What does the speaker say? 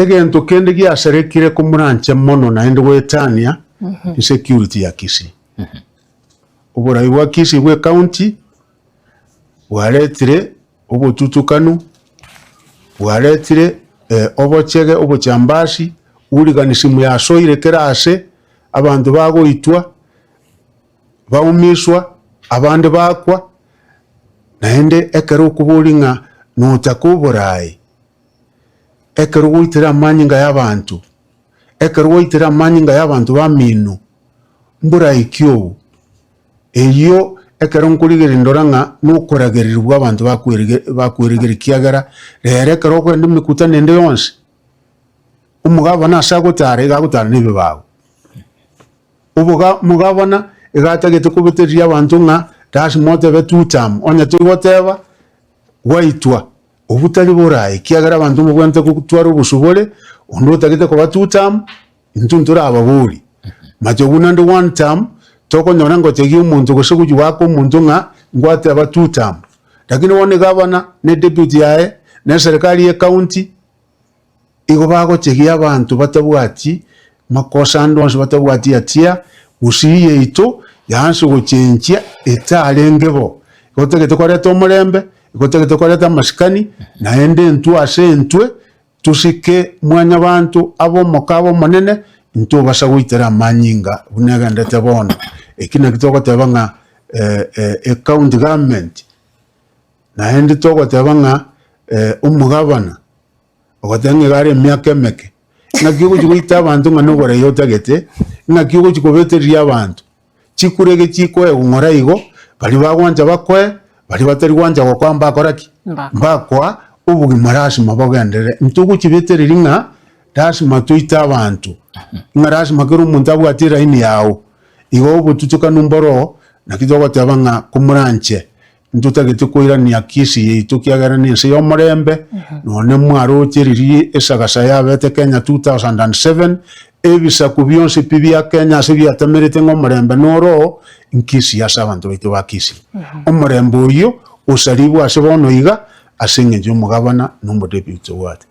egento kende giaserekire kumuranche mono naende gwetania insecurity ya Kisii. Oborai bwa Kisii bwe county bwaretire obotutukanu, bwaretire obochege obochambasi, uliganisimu yasoire kerase, abantu bagoitwa baumiswa, abandi bakwa, naende ekero okubori ng'a notaka oborai, ekero goitera amanyinga y'abantu, ekero goitera amanyinga y'abantu bamino mborai kio eyo ekero nkurigere ndora ng'a nokoragereria abantu bakweregere kiagera rero ekero okwenda emikutano ende yonse omugabana ase agotara igagotara nebe bago omugabana igatagete kobeteria abantu ng'a lazima otebe two-term onya tigoteba gwaitwa obutari borai kiagera abantu mugwente kutwara obusobore ondo otagete koba two-term intu ntorababori majoguna ndi one-term tokonyora ngotegi omonto gose gujuwako omonto ng'a ngwateba two-term lakini wone gabana ne deputy yae ne serikali ye county igo bagochegia abantu batabwati makosa ndonse batabwati atia usiye ito yanse gochenchia etarengebo gotegete koreta omurembe gotegete koreta amasikani naende entu ase entwe tusike mwanya abantu abo mokabo monene nto basa goitera amanyinga bunegendete bono ekina kitogoteba ng'a county government naende togoteba ng'a omugabana ogotenge gare emyaka emeke ng'aki ogochigoita abantu ng'a noborai otagete ng'aki ogochikobeteria abantu chikurege chikoe gung'ora igo bari bagwancha bakoe bari batari gwancha gokwa mbakoraki mbakwa obogima lazima bogendere ntogochibetereri ng'a lazima toita abantu ng'a lazima kero omonto abwate raini yao igo obotutukanu mboro naki togoteba ng'a komuranche ntotagete koirania Kisii yaitu kiagera nense y'omorembe none mwarocheririe esagasa yabete Kenya 2007 ebisaku byonse pi bia Kenya ase biatemerete ng'omorembe noro nkisi ase abantu baitu ba Kisii omorembe oyo osaribwa ase bono iga ase eng'encho omogabana nomodepute wate